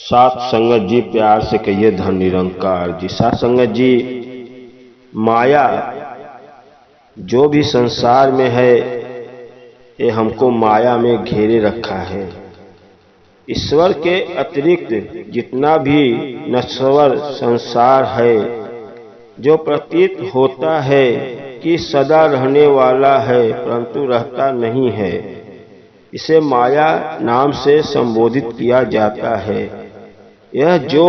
सात संगत जी, प्यार से कहिए धन निरंकार जी। सात संगत जी, माया जो भी संसार में है ये हमको माया में घेरे रखा है। ईश्वर के अतिरिक्त जितना भी नश्वर संसार है, जो प्रतीत होता है कि सदा रहने वाला है परंतु रहता नहीं है, इसे माया नाम से संबोधित किया जाता है। यह जो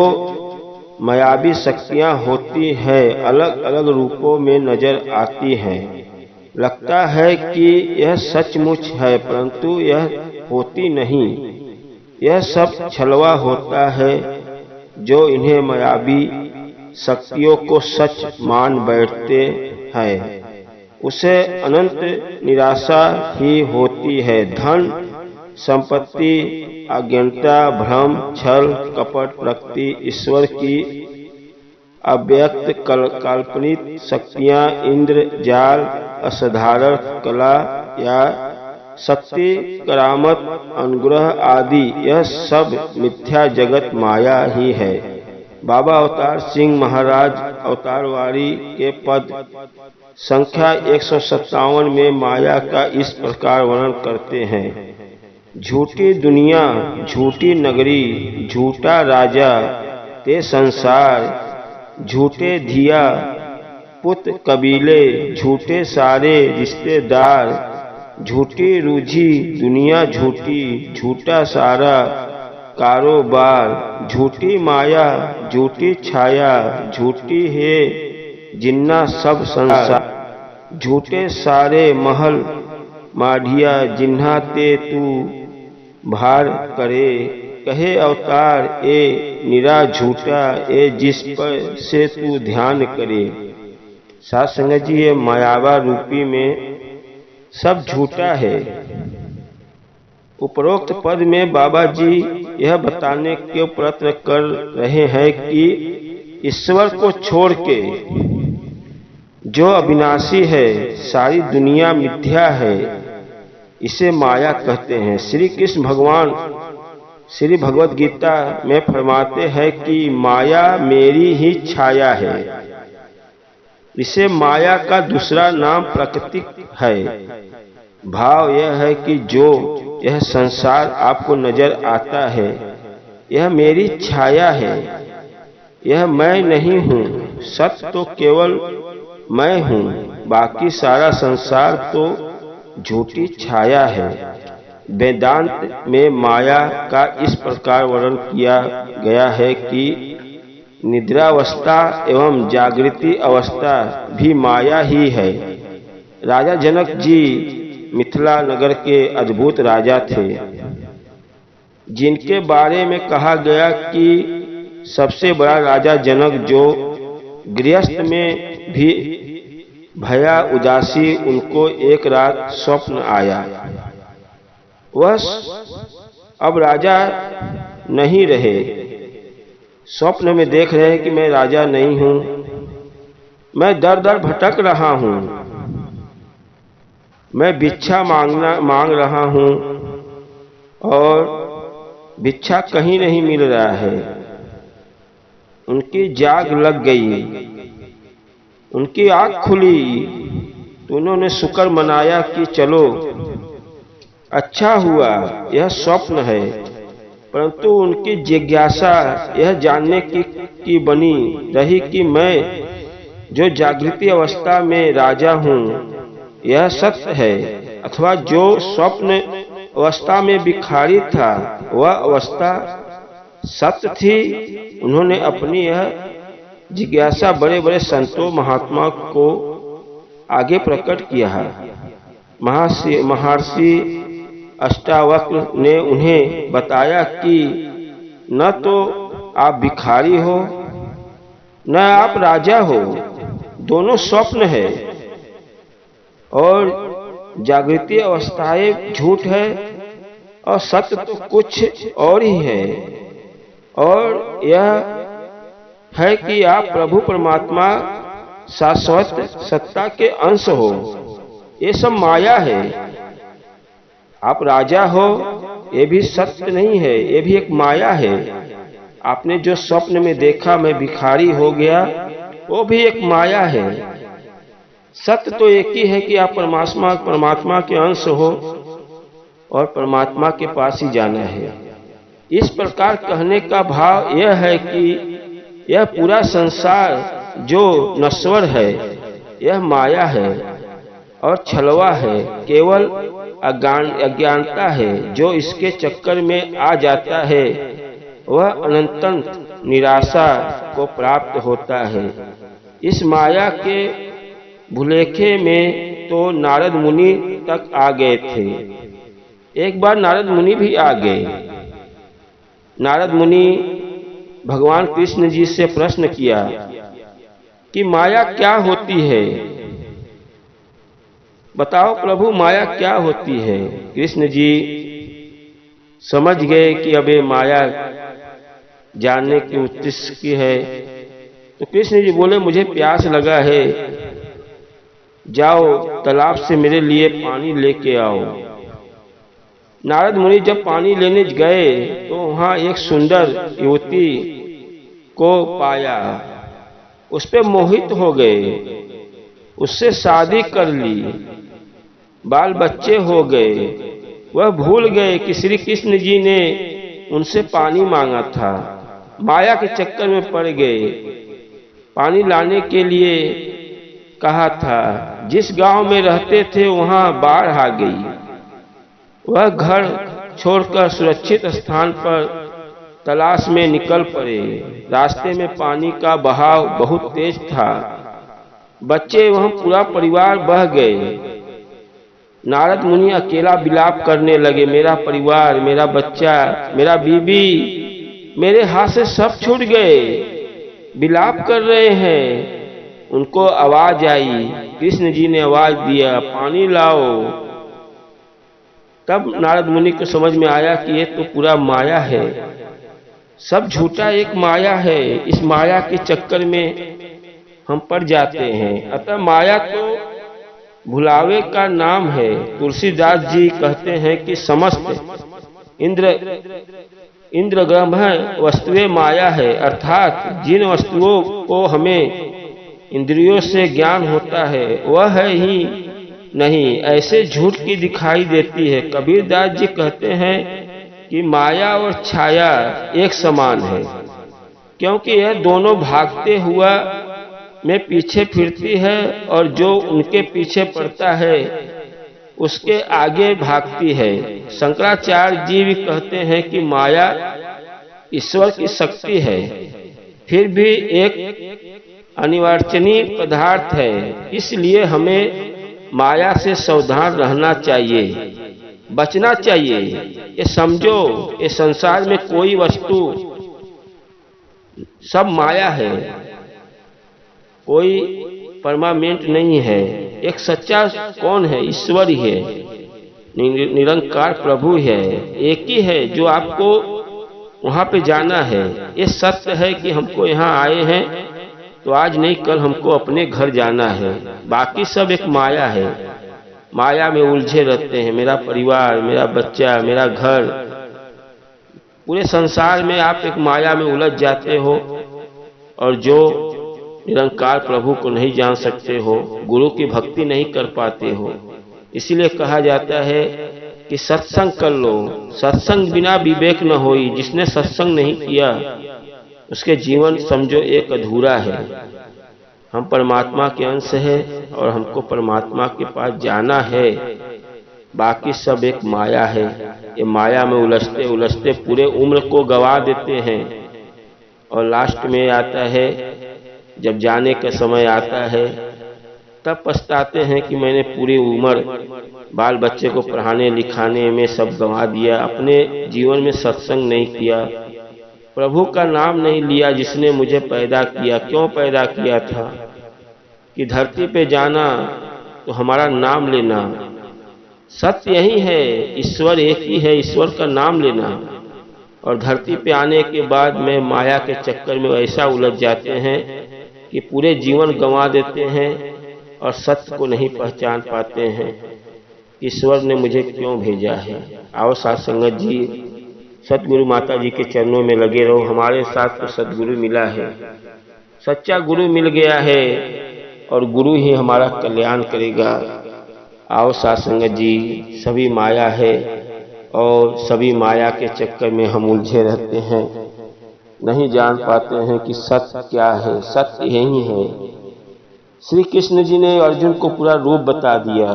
मायावी शक्तियां होती हैं अलग अलग रूपों में नजर आती हैं। लगता है कि यह सचमुच है परंतु यह होती नहीं। यह सब छलवा होता है। जो इन्हें मायावी शक्तियों को सच मान बैठते हैं उसे अनंत निराशा ही होती है। धन संपत्ति, अज्ञानता, भ्रम, छल, कपट, प्रकृति, ईश्वर की अव्यक्त काल्पनिक शक्तियां, इंद्र जाल, असाधारण कला या शक्ति, करामत, अनुग्रह आदि, यह सब मिथ्या जगत माया ही है। बाबा अवतार सिंह महाराज अवतारवारी के पद संख्या 157 में माया का इस प्रकार वर्णन करते हैं। झूठी दुनिया, झूठी नगरी, झूठा राजा ते संसार, झूठे धिया पुत कबीले, झूठे सारे रिश्तेदार, झूठी रूझी दुनिया, झूठी झूठा सारा कारोबार, झूठी माया, झूठी छाया, झूठी है जिन्ना सब संसार, झूठे सारे महल माढ़िया, जिन्हा ते तू भार करे, कहे अवतार ए निरा झूठा, ए जिस पर से तू ध्यान करे। साथ संगत जी, ये मायावा रूपी में सब झूठा है। उपरोक्त पद में बाबा जी यह बताने के प्रयत्न कर रहे हैं कि ईश्वर को छोड़ के जो अविनाशी है, सारी दुनिया मिथ्या है, इसे माया कहते हैं। श्री कृष्ण भगवान श्री भगवत गीता में फरमाते हैं कि माया मेरी ही छाया है। इसे माया का दूसरा नाम प्रकृति है। भाव यह है कि जो यह संसार आपको नजर आता है यह मेरी छाया है, यह मैं नहीं हूँ। सत्य तो केवल मैं हूँ, बाकी सारा संसार तो झूठी छाया है। वेदांत में माया का इस प्रकार वर्णन किया गया है कि निद्रावस्था एवं जागृति अवस्था भी माया ही है। राजा जनक जी मिथिला नगर के अद्भुत राजा थे, जिनके बारे में कहा गया कि सबसे बड़ा राजा जनक, जो गृहस्थ में भी भया उदासी, उनको एक रात स्वप्न आया। वह अब राजा नहीं रहे। स्वप्न में देख रहे हैं कि मैं राजा नहीं हूं, मैं दर दर भटक रहा हूं, मैं भिक्षा मांग रहा हूं और भिक्षा कहीं नहीं मिल रहा है। उनकी जाग लग गई, उनकी आंख खुली तो उन्होंने शुक्र मनाया कि चलो अच्छा हुआ, यह स्वप्न है। परंतु उनकी जिज्ञासा यह जानने की बनी रही कि मैं जो जागृति अवस्था में राजा हूँ यह सत्य है अथवा जो स्वप्न अवस्था में भिखारी था वह अवस्था सत्य थी। उन्होंने अपनी यह जिज्ञासा बड़े बड़े संतों महात्मा को आगे प्रकट किया है। महर्षि अष्टावक्र ने उन्हें बताया कि न तो आप भिखारी हो न आप राजा हो, दोनों स्वप्न है और जागृति अवस्थाएं झूठ है और सत्य तो कुछ और ही है। और यह है कि आप प्रभु परमात्मा शाश्वत सत्ता के अंश हो। ये सब माया है। आप राजा हो ये भी सत्य नहीं है, ये भी एक माया है। आपने जो स्वप्न में देखा मैं भिखारी हो गया, वो भी एक माया है। सत्य तो एक ही है कि आप परमात्मा के अंश हो और परमात्मा के पास ही जाना है। इस प्रकार कहने का भाव यह है कि यह पूरा संसार जो नश्वर है यह माया है और छलवा है, केवल अज्ञानता है। जो इसके चक्कर में आ जाता है वह अनंत निराशा को प्राप्त होता है। इस माया के भुलेखे में तो नारद मुनि तक आ गए थे। एक बार नारद मुनि भी आ गए। नारद मुनि भगवान कृष्ण जी से प्रश्न किया कि माया क्या होती है, बताओ प्रभु माया क्या होती है। कृष्ण जी समझ गए कि अब ये माया जानने की उद्देश्य की है। तो कृष्ण जी बोले मुझे प्यास लगा है, जाओ तालाब से मेरे लिए पानी लेके आओ। नारद मुनि जब पानी लेने गए तो वहां एक सुंदर युवती को पाया, उस पे मोहित हो गए, उससे शादी कर ली, बाल बच्चे हो गए। वह भूल गए कि श्री कृष्ण जी ने उनसे पानी मांगा था। माया के चक्कर में पड़ गए। पानी लाने के लिए कहा था। जिस गांव में रहते थे वहां बाढ़ आ गई। वह घर छोड़कर सुरक्षित स्थान पर तलाश में निकल पड़े। रास्ते में पानी का बहाव बहुत तेज था। बच्चे वहां पूरा परिवार बह गए। नारद मुनि अकेला विलाप करने लगे, मेरा परिवार, मेरा बच्चा, मेरा बीबी मेरे हाथ से सब छूट गए। विलाप कर रहे हैं। उनको आवाज आई, कृष्ण जी ने आवाज दिया, पानी लाओ। तब नारद मुनि को समझ में आया कि ये तो पूरा माया है, सब झूठा एक माया है। इस माया के चक्कर में हम पड़ जाते हैं। अतः माया तो भुलावे का नाम है। तुलसीदास जी कहते हैं कि समस्त इंद्र ग्रह वस्तुएं माया है, अर्थात जिन वस्तुओं को हमें इंद्रियों से ज्ञान होता है वह है ही नहीं, ऐसे झूठ की दिखाई देती है। कबीरदास जी कहते हैं कि माया और छाया एक समान है, क्योंकि यह दोनों भागते हुआ में पीछे फिरती है और जो उनके पीछे पड़ता है उसके आगे भागती है। शंकराचार्य जी भी कहते हैं कि माया ईश्वर की शक्ति है, फिर भी एक अनिवार्चनीय पदार्थ है। इसलिए हमें माया से सावधान रहना चाहिए, बचना चाहिए। ये समझो, ये संसार में कोई वस्तु, सब माया है, कोई परमानेंट नहीं है। एक सच्चा कौन है? ईश्वर ही है, निरंकार प्रभु है, एक ही है जो आपको वहां पे जाना है। ये सत्य है कि हमको यहाँ आए हैं तो आज नहीं कल हमको अपने घर जाना है। बाकी सब एक माया है, माया में उलझे रहते हैं। मेरा परिवार, मेरा बच्चा, मेरा घर, पूरे संसार में आप एक माया में उलझ जाते हो और जो निरंकार प्रभु को नहीं जान सकते हो, गुरु की भक्ति नहीं कर पाते हो। इसीलिए कहा जाता है कि सत्संग कर लो, सत्संग बिना विवेक न होई। जिसने सत्संग नहीं किया उसके जीवन समझो एक अधूरा है। हम परमात्मा के अंश हैं और हमको परमात्मा के पास जाना है। बाकी सब एक माया है। ये माया में उलझते उलझते पूरे उम्र को गवा देते हैं और लास्ट में आता है, जब जाने का समय आता है तब पछताते हैं कि मैंने पूरी उम्र बाल बच्चे को पढ़ाने लिखाने में सब गंवा दिया, अपने जीवन में सत्संग नहीं किया, प्रभु का नाम नहीं लिया जिसने मुझे पैदा किया। क्यों पैदा किया था? कि धरती पे जाना तो हमारा नाम लेना। सत्य यही है, ईश्वर एक ही है, ईश्वर का नाम लेना। और धरती पे आने के बाद में माया के चक्कर में ऐसा उलझ जाते हैं कि पूरे जीवन गंवा देते हैं और सत्य को नहीं पहचान पाते हैं। ईश्वर ने मुझे क्यों भेजा है? आओ साथ संगत जी सतगुरु माता जी के चरणों में लगे रहो। हमारे साथ तो सतगुरु मिला है, सच्चा गुरु मिल गया है और गुरु ही हमारा कल्याण करेगा। आओ साथ संगत जी, सभी माया है और सभी माया के चक्कर में हम उलझे रहते हैं, नहीं जान पाते हैं कि सत्य क्या है। सत्य यही है। श्री कृष्ण जी ने अर्जुन को पूरा रूप बता दिया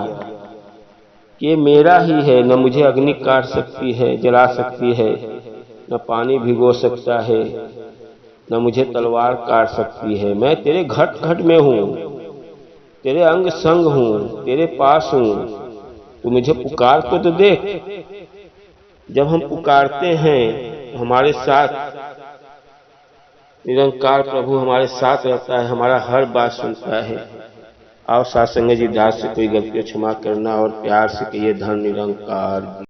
कि ये मेरा ही है, न मुझे अग्नि काट सकती है, जला सकती है, न पानी भिगो सकता है, न मुझे तलवार काट सकती है। मैं तेरे घट घट में हूँ, तेरे अंग संग हूँ, तेरे पास हूँ, तू मुझे पुकार को तो देख। जब हम पुकारते हैं तो हमारे साथ निरंकार प्रभु हमारे साथ रहता है, हमारा हर बात सुनता है। आओ साथ संगत जी, दास से कोई गलती क्षमा करना और प्यार से कहिए धन निरंकार।